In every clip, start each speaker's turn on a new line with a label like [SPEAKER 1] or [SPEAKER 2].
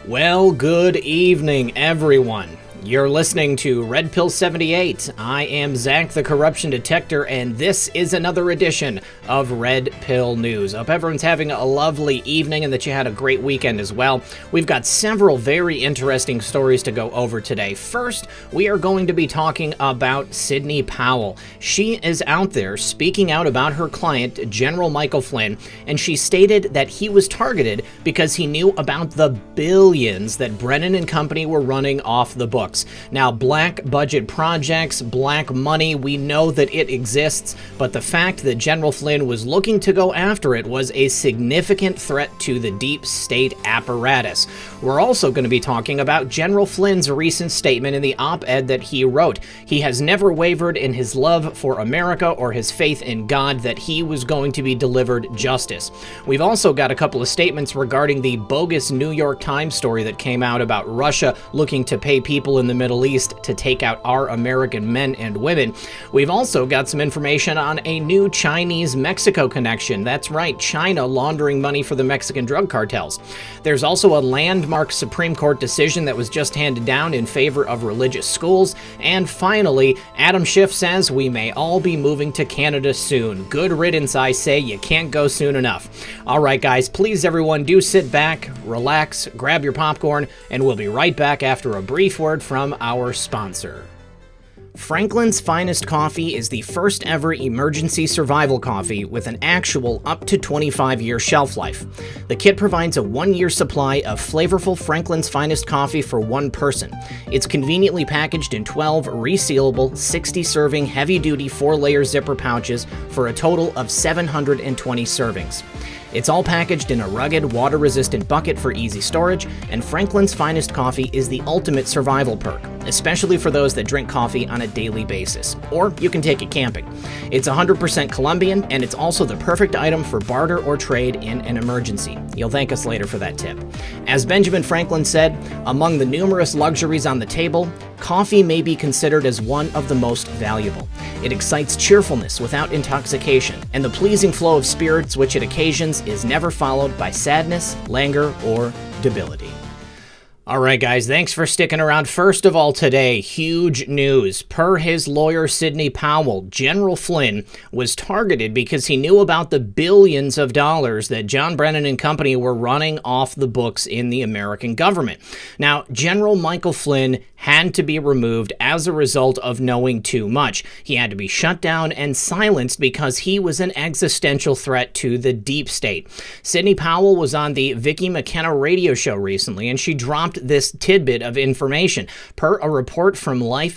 [SPEAKER 1] Well, good evening, everyone. You're listening to Red Pill 78. I am Zak, the Corruption Detector, and this is another edition of Red Pill News. I hope everyone's having a lovely evening and that you had a great weekend as well. We've got several very interesting stories to go over today. First, we are going to be talking about Sidney Powell. She is out there speaking out about her client, General Michael Flynn, and she stated that he was targeted because he knew about the billions that Brennan and company were running off the books. Now, black budget projects, black money, we know that it exists, but the fact that General Flynn was looking to go after it was a significant threat to the deep state apparatus. We're also going to be talking about General Flynn's recent statement in the op-ed that he wrote. He has never wavered in his love for America or his faith in God that he was going to be delivered justice. We've also got a couple of statements regarding the bogus New York Times story that came out about Russia looking to pay people in the Middle East to take out our American men and women. We've also got some information on a new Chinese-Mexico connection. That's right, China laundering money for the Mexican drug cartels. There's also a landmark Supreme Court decision that was just handed down in favor of religious schools. And finally, Adam Schiff says we may all be moving to Canada soon. Good riddance, I say. You can't go soon enough. All right, guys, please, everyone, do sit back, relax, grab your popcorn, and we'll be right back after a brief word from our sponsor. Franklin's Finest Coffee is the first ever emergency survival coffee with an actual up to 25-year shelf life. The kit provides a 1-year supply of flavorful Franklin's Finest coffee for one person. It's conveniently packaged in 12 resealable, 60-serving, heavy-duty 4-layer zipper pouches for a total of 720 servings. It's all packaged in a rugged, water-resistant bucket for easy storage, and Franklin's Finest Coffee is the ultimate survival perk, especially for those that drink coffee on a daily basis. Or you can take it camping. It's 100% Colombian, and it's also the perfect item for barter or trade in an emergency. You'll thank us later for that tip. As Benjamin Franklin said, among the numerous luxuries on the table, coffee may be considered as one of the most valuable. It excites cheerfulness without intoxication, and the pleasing flow of spirits which it occasions is never followed by sadness, languor, or debility. All right, guys, thanks for sticking around. First of all, today, huge news. Per his lawyer, Sidney Powell, General Flynn was targeted because he knew about the billions of dollars that John Brennan and company were running off the books in the American government. Now, General Michael Flynn had to be removed as a result of knowing too much. He had to be shut down and silenced because he was an existential threat to the deep state. Sidney Powell was on the Vicki McKenna radio show recently, and she dropped this tidbit of information. Per a report from Rife,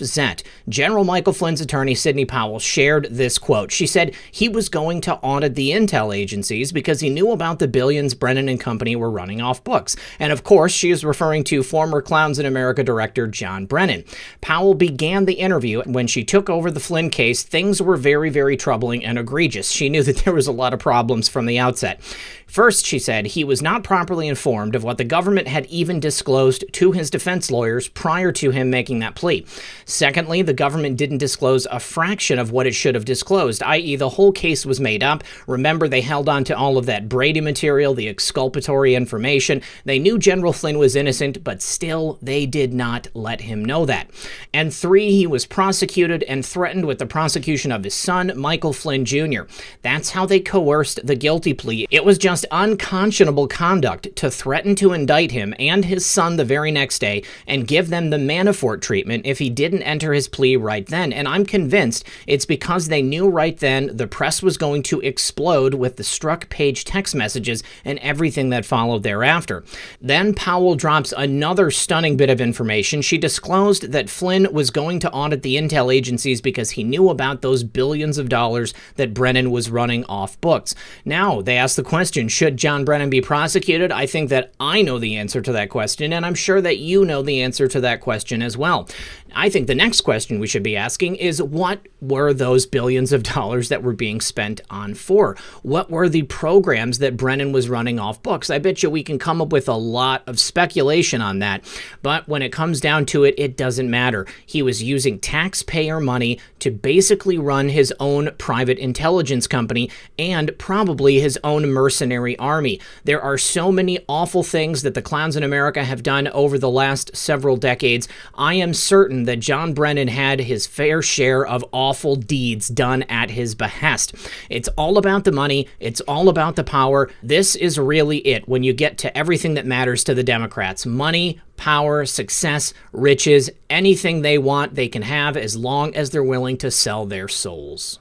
[SPEAKER 1] General Michael Flynn's attorney, Sidney Powell, shared this quote. She said he was going to audit the intel agencies because he knew about the billions Brennan and company were running off books. And of course, she is referring to former Clowns in America director John Brennan. Powell began the interview. When she took over the Flynn case, things were very, very troubling and egregious. She knew that there was a lot of problems from the outset. First, she said, he was not properly informed of what the government had even disclosed to his defense lawyers prior to him making that plea. Secondly, the government didn't disclose a fraction of what it should have disclosed, i.e. the whole case was made up. Remember, they held on to all of that Brady material, the exculpatory information. They knew General Flynn was innocent, but still, they did not let him know that. And three, he was prosecuted and threatened with the prosecution of his son, Michael Flynn Jr. That's how they coerced the guilty plea. It was just unconscionable conduct to threaten to indict him and his son the very next day and give them the Manafort treatment if he didn't enter his plea right then. And I'm convinced it's because they knew right then the press was going to explode with the struck page text messages and everything that followed thereafter. Then Powell drops another stunning bit of information. She disclosed that Flynn was going to audit the intel agencies because he knew about those billions of dollars that Brennan was running off books. Now, they ask the question, should John Brennan be prosecuted? I think that I know the answer to that question, and I'm sure that you know the answer to that question as well. I think the next question we should be asking is, what were those billions of dollars that were being spent on for? What were the programs that Brennan was running off books? I bet you we can come up with a lot of speculation on that, but when it comes down to it, it doesn't matter. He was using taxpayer money to basically run his own private intelligence company and probably his own mercenary Revolutionary Army. There are so many awful things that the clowns in America have done over the last several decades. I am certain that John Brennan had his fair share of awful deeds done at his behest. It's all about the money. It's all about the power. This is really it when you get to everything that matters to the Democrats. Money, power, success, riches, anything they want, they can have as long as they're willing to sell their souls.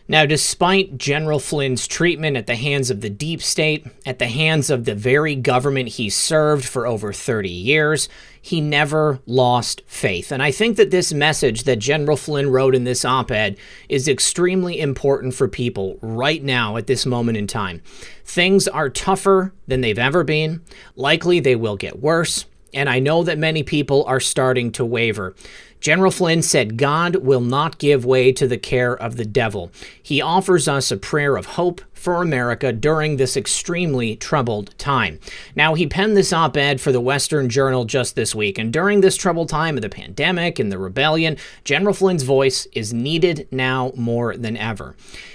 [SPEAKER 1] Now, despite General Flynn's treatment at the hands of the deep state, at the hands of the very government he served for over 30 years, he never lost faith. And I think that this message that General Flynn wrote in this op-ed is extremely important for people right now at this moment in time. Things are tougher than they've ever been. Likely they will get worse. And I know that many people are starting to waver. General Flynn said, God will not give way to the care of the devil. He offers us a prayer of hope for America during this extremely troubled time. Now, he penned this op-ed for the Western Journal just this week, and during this troubled time of the pandemic and the rebellion, General Flynn's voice is needed now more than ever.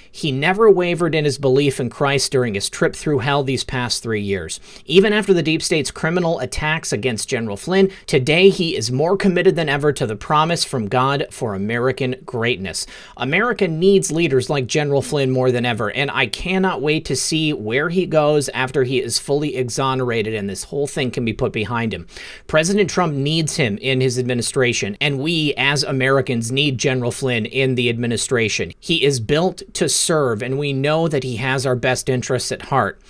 [SPEAKER 1] He never wavered in his belief in Christ during his trip through hell these past 3 years. Even after the deep state's criminal attacks against General Flynn, today he is more committed than ever to the promise from God for American greatness. America needs leaders like General Flynn more than ever, and I cannot wait to see where he goes after he is fully exonerated and this whole thing can be put behind him. President Trump needs him in his administration, and we as Americans need General Flynn in the administration. He is built to serve, and we know that he has our best interests at heart.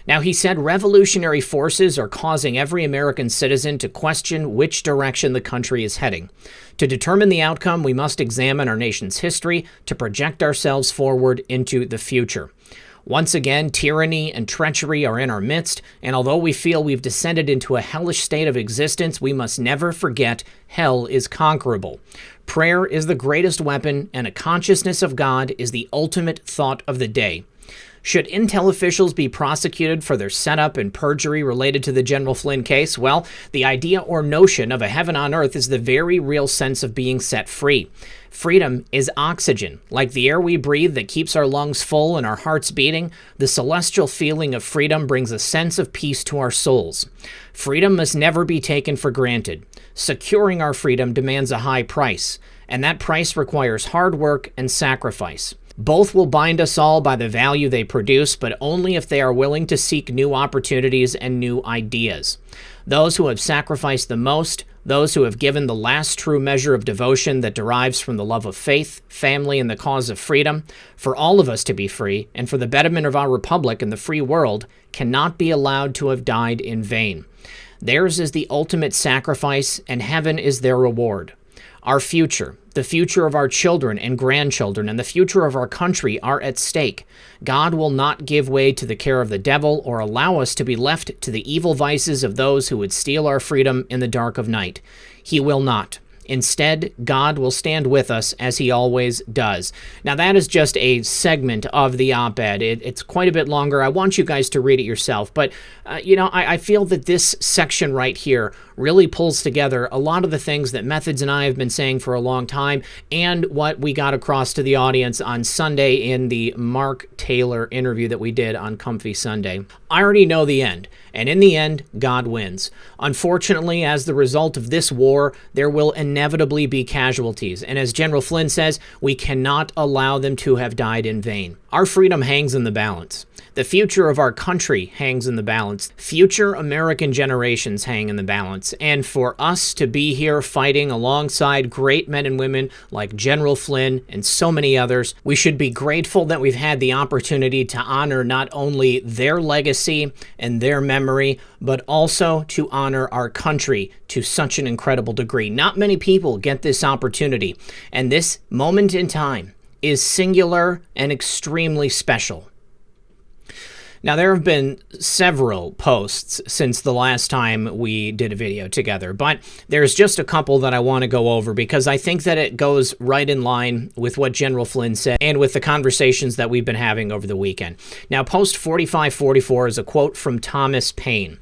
[SPEAKER 1] Now, he said revolutionary forces are causing every American citizen to question which direction the country is heading. To determine the outcome, we must examine our nation's history to project ourselves forward into the future. Once again, tyranny and treachery are in our midst, and although we feel we've descended into a hellish state of existence, we must never forget hell is conquerable. Prayer is the greatest weapon, and a consciousness of God is the ultimate thought of the day. Should intel officials be prosecuted for their setup and perjury related to the General Flynn case? Well, the idea or notion of a heaven on earth is the very real sense of being set free. Freedom is oxygen. Like the air we breathe that keeps our lungs full and our hearts beating, the celestial feeling of freedom brings a sense of peace to our souls. Freedom must never be taken for granted. Securing our freedom demands a high price, and that price requires hard work and sacrifice. Both will bind us all by the value they produce, but only if they are willing to seek new opportunities and new ideas. Those who have sacrificed the most, those who have given the last true measure of devotion that derives from the love of faith, family, and the cause of freedom, for all of us to be free, and for the betterment of our republic and the free world, cannot be allowed to have died in vain. Theirs is the ultimate sacrifice, and heaven is their reward. Our future, the future of our children and grandchildren, and the future of our country are at stake. God will not give way to the care of the devil or allow us to be left to the evil vices of those who would steal our freedom in the dark of night. He will not. Instead, God will stand with us as he always does. Now, that is just a segment of the op-ed. It's quite a bit longer. I want you guys to read it yourself. But, I feel that this section right here really pulls together a lot of the things that Methods and I have been saying for a long time and what we got across to the audience on Sunday in the Mark Taylor interview that we did on Comfy Sunday. I already know the end. And in the end, God wins. Unfortunately, as the result of this war, there will inevitably be casualties. And as General Flynn says, we cannot allow them to have died in vain. Our freedom hangs in the balance. The future of our country hangs in the balance. Future American generations hang in the balance. And for us to be here fighting alongside great men and women like General Flynn and so many others, we should be grateful that we've had the opportunity to honor not only their legacy and their memory, but also to honor our country to such an incredible degree. Not many people get this opportunity, and this moment in time is singular and extremely special. Now, there have been several posts since the last time we did a video together, but there's just a couple that I want to go over because I think that it goes right in line with what General Flynn said and with the conversations that we've been having over the weekend. Now, post 4544 is a quote from Thomas Paine.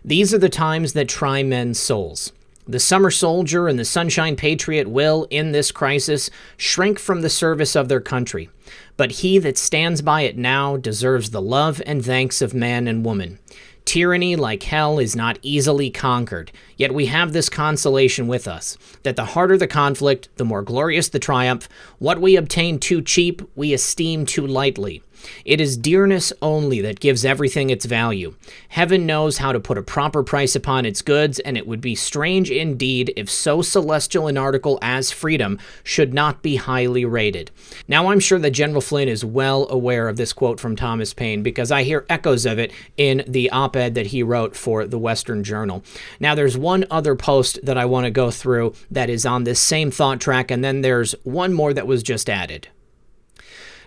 [SPEAKER 1] "These are the times that try men's souls. The summer soldier and the sunshine patriot will, in this crisis, shrink from the service of their country. But he that stands by it now deserves the love and thanks of man and woman. Tyranny, like hell, is not easily conquered, yet we have this consolation with us, that the harder the conflict, the more glorious the triumph. What we obtain too cheap, we esteem too lightly. It is dearness only that gives everything its value. Heaven knows how to put a proper price upon its goods, and it would be strange indeed if so celestial an article as freedom should not be highly rated. Now, I'm sure that General Flynn is well aware of this quote from Thomas Paine, because I hear echoes of it in the op-ed that he wrote for the Western Journal. Now, there's one other post that I want to go through that is on this same thought track, and then there's one more that was just added.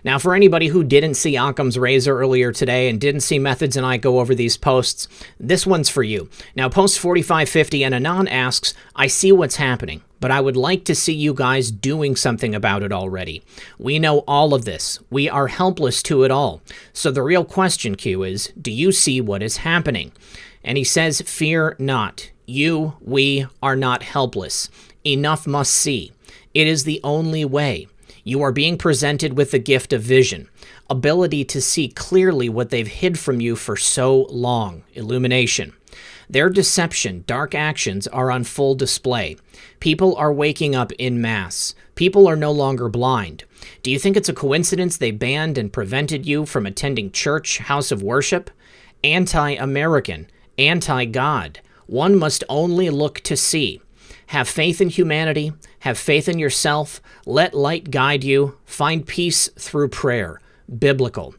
[SPEAKER 1] Now, for anybody who didn't see Occam's razor earlier today and didn't see Methods and I go over these posts, this one's for you. Now, post 4550 and Anon asks, I see what's happening, but I would like to see you guys doing something about it already. We know all of this. We are helpless to it all. So the real question, Q, is, do you see what is happening? And he says, fear not. We are not helpless. Enough must see. It is the only way. You are being presented with the gift of vision, ability to see clearly what they've hid from you for so long, illumination. Their deception, dark actions are on full display. People are waking up en masse. People are no longer blind. Do you think it's a coincidence they banned and prevented you from attending church, house of worship? Anti-American, anti-God. One must only look to see. Have faith in humanity. Have faith in yourself. Let light guide you. Find peace through prayer. Biblical.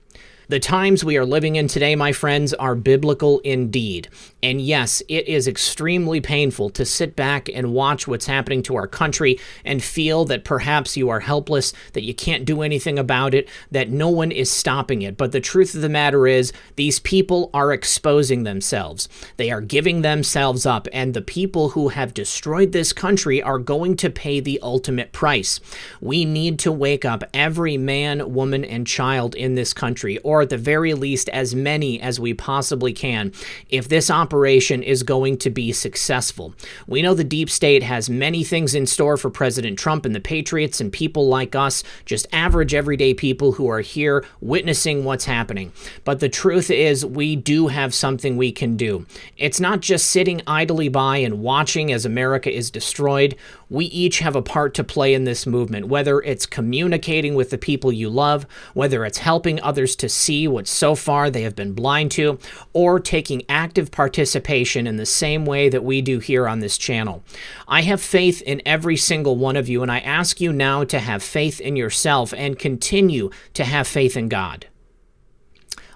[SPEAKER 1] The times we are living in today, my friends, are biblical indeed. And yes, it is extremely painful to sit back and watch what's happening to our country and feel that perhaps you are helpless, that you can't do anything about it, that no one is stopping it. But the truth of the matter is, these people are exposing themselves. They are giving themselves up, and the people who have destroyed this country are going to pay the ultimate price. We need to wake up every man, woman, and child in this country, or at the very least as many as we possibly can, if this operation is going to be successful. We know the deep state has many things in store for President Trump and the Patriots and people like us, just average everyday people who are here witnessing what's happening. But the truth is, we do have something we can do. It's not just sitting idly by and watching as America is destroyed. We each have a part to play in this movement, whether it's communicating with the people you love, whether it's helping others to see what so far they have been blind to, or taking active participation in the same way that we do here on this channel. I have faith in every single one of you, and I ask you now to have faith in yourself and continue to have faith in God.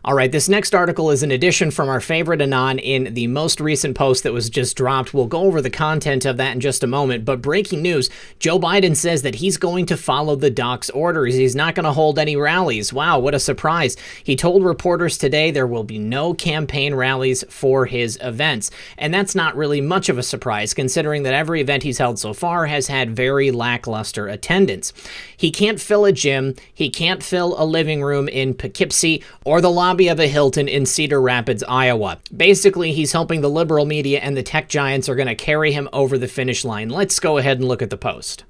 [SPEAKER 1] All right, this next article is an addition from our favorite Anon in the most recent post that was just dropped. We'll go over the content of that in just a moment, but breaking news, Joe Biden says that he's going to follow the doc's orders. He's not going to hold any rallies. Wow, what a surprise. He told reporters today there will be no campaign rallies for his events, and that's not really much of a surprise, considering that every event he's held so far has had very lackluster attendance. He can't fill a gym, he can't fill a living room in Pkwy or the lobby of a Hilton in Cedar Rapids, Iowa. Basically, he's hoping the liberal media and the tech giants are going to carry him over the finish line. Let's go ahead and look at the post.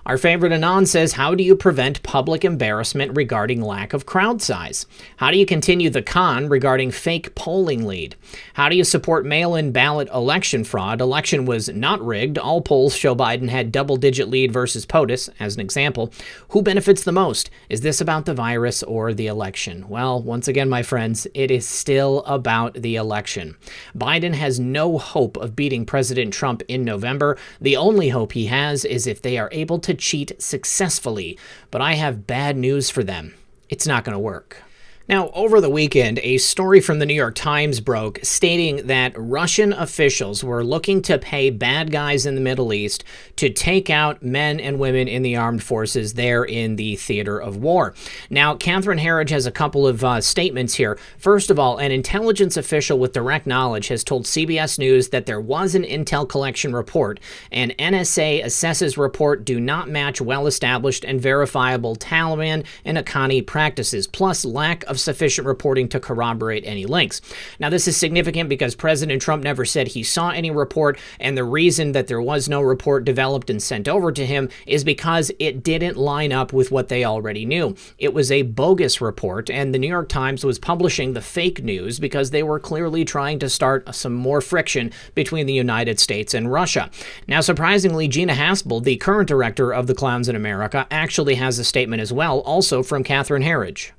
[SPEAKER 1] Our favorite Anon says, how do you prevent public embarrassment regarding lack of crowd size? How do you continue the con regarding fake polling lead? How do you support mail-in ballot election fraud? Election was not rigged. All polls show Biden had double-digit lead versus POTUS, as an example. Who benefits the most? Is this about the virus or the election? Well, once again, my friends, it is still about the election. Biden has no hope of beating President Trump in November. The only hope he has is if they are able to cheat successfully, but I have bad news for them. It's not going to work. Now, over the weekend, a story from the New York Times broke stating that Russian officials were looking to pay bad guys in the Middle East to take out men and women in the armed forces there in the theater of war. Now, Catherine Herridge has a couple of statements here. First of all, an intelligence official with direct knowledge has told CBS News that there was an intel collection report, and NSA assesses report do not match well-established and verifiable Taliban and Haqqani practices, plus lack of of sufficient reporting to corroborate any links. Now, this is significant because President Trump never said he saw any report, and the reason that there was no report developed and sent over to him is because it didn't line up with what they already knew. It was a bogus report, and the New York Times was publishing the fake news because they were clearly trying to start some more friction between the United States and Russia. Now, surprisingly, Gina Haspel, the current director of the Clowns in America, actually has a statement as well, also from Catherine Herridge.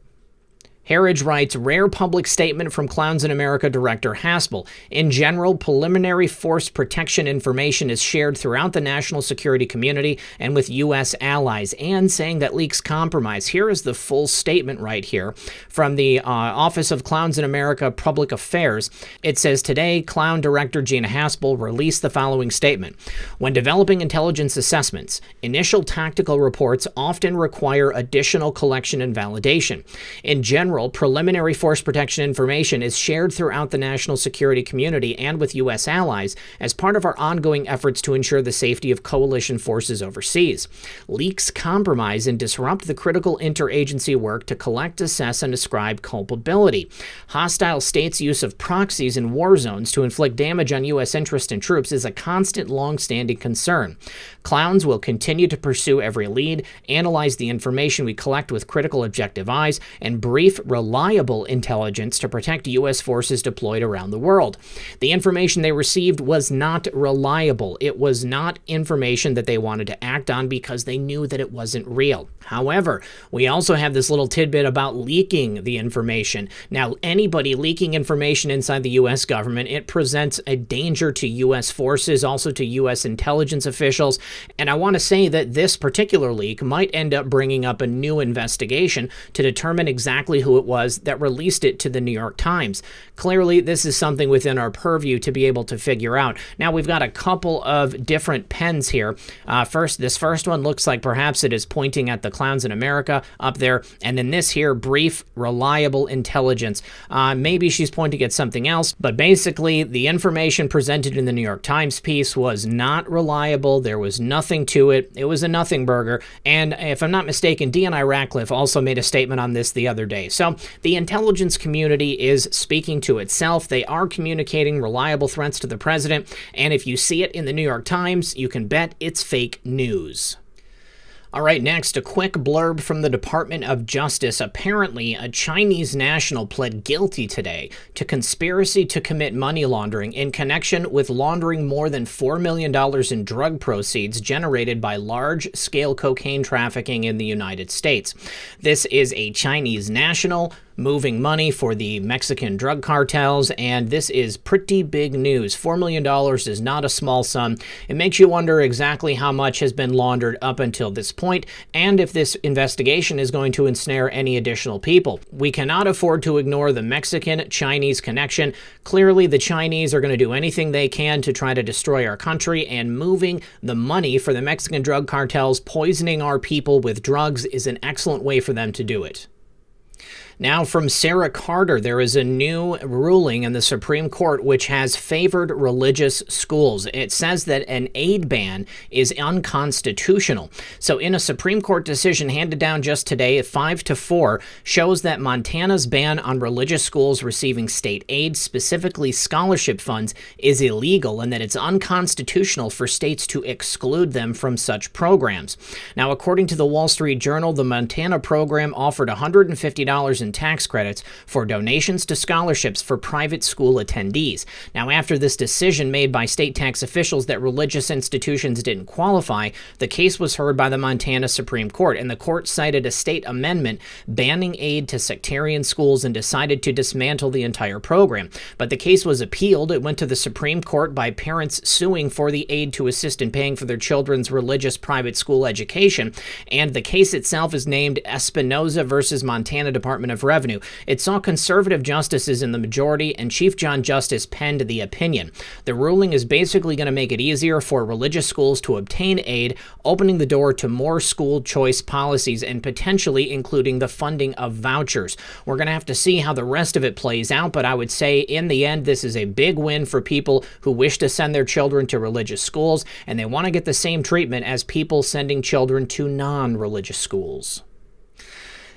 [SPEAKER 1] Herridge writes, rare public statement from Clowns in America director Haspel. In general, preliminary force protection information is shared throughout the national security community and with U.S. allies, and saying that leaks compromise. Here is the full statement right here from the Office of Clowns in America Public Affairs. It says, today, Clown director Gina Haspel released the following statement. When developing intelligence assessments, initial tactical reports often require additional collection and validation. In general, preliminary force protection information is shared throughout the national security community and with U.S. allies as part of our ongoing efforts to ensure the safety of coalition forces overseas. Leaks compromise and disrupt the critical interagency work to collect, assess, and ascribe culpability. Hostile states' use of proxies in war zones to inflict damage on U.S. interests and troops is a constant, long-standing concern. Clowns will continue to pursue every lead, analyze the information we collect with critical, objective eyes, and brief reliable intelligence to protect U.S. forces deployed around the world. The information they received was not reliable. It was not information that they wanted to act on because they knew that it wasn't real. However, we also have this little tidbit about leaking the information. Now, anybody leaking information inside the U.S. government, it presents a danger to U.S. forces, also to U.S. intelligence officials, and I want to say that this particular leak might end up bringing up a new investigation to determine exactly who it was that released it to the New York Times. Clearly, this is something within our purview to be able to figure out. Now, we've got a couple of different pens here. This first one looks like perhaps it is pointing at the Clowns in America up there, and then this here, brief, reliable intelligence. Maybe she's pointing at something else, but basically, the information presented in the New York Times piece was not reliable. There was nothing to it. It was a nothing burger, and if I'm not mistaken, D.N.I. Ratcliffe also made a statement on this the other day. So the intelligence community is speaking to itself. They are communicating reliable threats to the president, and if you see it in the New York Times, you can bet it's fake news. All right, next, a quick blurb from the Department of Justice. Apparently, a Chinese national pled guilty today to conspiracy to commit money laundering in connection with laundering more than $4 million in drug proceeds generated by large-scale cocaine trafficking in the United States. This is a Chinese national moving money for the Mexican drug cartels, and this is pretty big news. $4 million is not a small sum. It makes you wonder exactly how much has been laundered up until this point, and if this investigation is going to ensnare any additional people. We cannot afford to ignore the Mexican-Chinese connection. Clearly, the Chinese are going to do anything they can to try to destroy our country, and moving the money for the Mexican drug cartels, poisoning our people with drugs, is an excellent way for them to do it. Now, from Sarah Carter, there is a new ruling in the Supreme Court which has favored religious schools. It says that an aid ban is unconstitutional. So in a Supreme Court decision handed down just today at 5-4, shows that Montana's ban on religious schools receiving state aid, specifically scholarship funds, is illegal and that it's unconstitutional for states to exclude them from such programs. Now, according to the Wall Street Journal, the Montana program offered $150 in tax credits for donations to scholarships for private school attendees. Now, after this decision made by state tax officials that religious institutions didn't qualify, the case was heard by the Montana Supreme Court, and the court cited a state amendment banning aid to sectarian schools and decided to dismantle the entire program. But the case was appealed. It went to the Supreme Court by parents suing for the aid to assist in paying for their children's religious private school education, and the case itself is named Espinoza versus Montana Department of Revenue. It saw conservative justices in the majority, and Chief John Justice penned the opinion. The ruling is basically going to make it easier for religious schools to obtain aid, opening the door to more school choice policies and potentially including the funding of vouchers. We're going to have to see how the rest of it plays out, but I would say in the end, this is a big win for people who wish to send their children to religious schools, and they want to get the same treatment as people sending children to non-religious schools.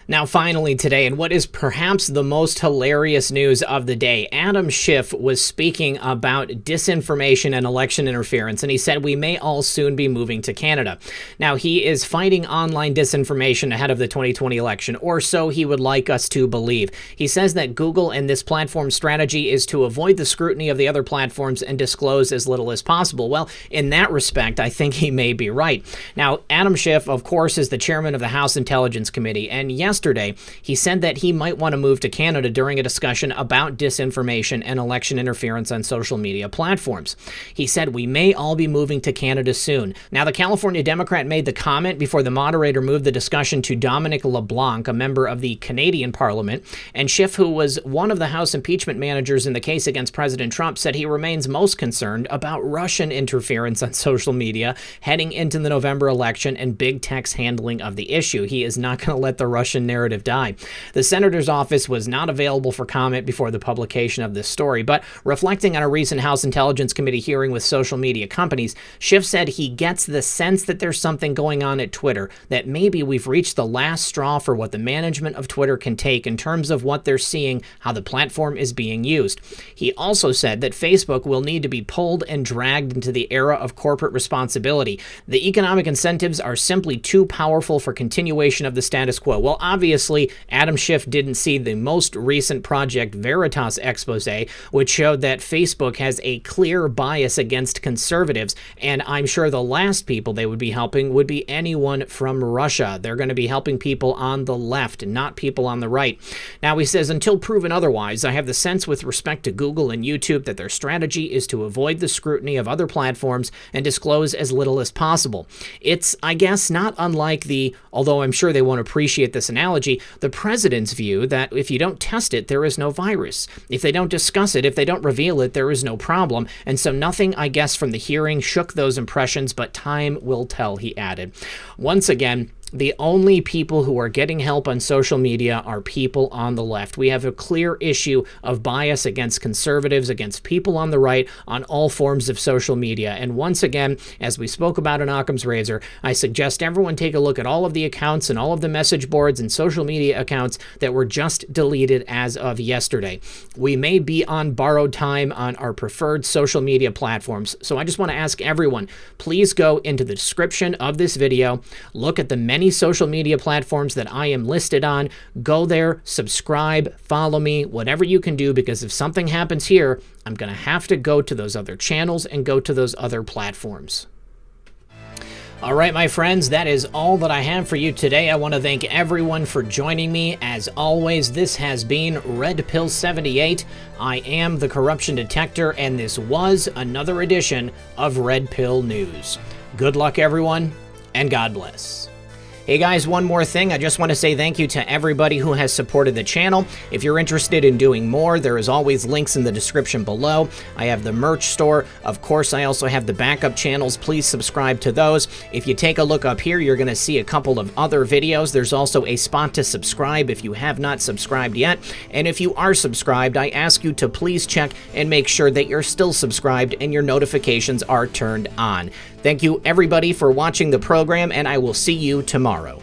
[SPEAKER 1] Now, finally today, and what is perhaps the most hilarious news of the day, Adam Schiff was speaking about disinformation and election interference, and he said we may all soon be moving to Canada. Now, he is fighting online disinformation ahead of the 2020 election, or so he would like us to believe. He says that Google and this platform strategy is to avoid the scrutiny of the other platforms and disclose as little as possible. Well, in that respect, I think he may be right. Now, Adam Schiff, of course, is the chairman of the House Intelligence Committee, and yesterday he said that he might want to move to Canada during a discussion about disinformation and election interference on social media platforms. He said we may all be moving to Canada soon. Now, the California Democrat made the comment before the moderator moved the discussion to Dominic LeBlanc, a member of the Canadian Parliament, and Schiff, who was one of the House impeachment managers in the case against President Trump, said he remains most concerned about Russian interference on social media heading into the November election and big tech's handling of the issue. He is not going to let the Russian narrative die. The senator's office was not available for comment before the publication of this story, but reflecting on a recent House Intelligence Committee hearing with social media companies, Schiff said he gets the sense that there's something going on at Twitter, that maybe we've reached the last straw for what the management of Twitter can take in terms of what they're seeing, how the platform is being used. He also said that Facebook will need to be pulled and dragged into the era of corporate responsibility. The economic incentives are simply too powerful for continuation of the status quo. Well, obviously, Adam Schiff didn't see the most recent Project Veritas expose, which showed that Facebook has a clear bias against conservatives, and I'm sure the last people they would be helping would be anyone from Russia. They're going to be helping people on the left, not people on the right. Now, he says, until proven otherwise, I have the sense with respect to Google and YouTube that their strategy is to avoid the scrutiny of other platforms and disclose as little as possible. It's, I guess, not unlike although I'm sure they won't appreciate this analogy, the president's view that if you don't test it, there is no virus. If they don't discuss it, if they don't reveal it, there is no problem. And so nothing, I guess, from the hearing shook those impressions, but time will tell, he added. Once again, the only people who are getting help on social media are people on the left. We have a clear issue of bias against conservatives, against people on the right, on all forms of social media. And once again, as we spoke about in Occam's Razor, I suggest everyone take a look at all of the accounts and all of the message boards and social media accounts that were just deleted as of yesterday. We may be on borrowed time on our preferred social media platforms. So I just want to ask everyone, please go into the description of this video, look at the many social media platforms that I am listed on. Go there, subscribe, follow me, whatever you can do, because if something happens here, I'm going to have to go to those other channels and go to those other platforms. All right, my friends, that is all that I have for you today. I want to thank everyone for joining me. As always, this has been Red Pill 78. I am the Corruption Detector, and this was another edition of Red Pill News. Good luck, everyone, and God bless. Hey guys, one more thing. I just want to say thank you to everybody who has supported the channel. If you're interested in doing more, there is always links in the description below. I have the merch store. Of course, I also have the backup channels. Please subscribe to those. If you take a look up here, you're going to see a couple of other videos. There's also a spot to subscribe if you have not subscribed yet. And if you are subscribed, I ask you to please check and make sure that you're still subscribed and your notifications are turned on. Thank you, everybody, for watching the program, and I will see you tomorrow.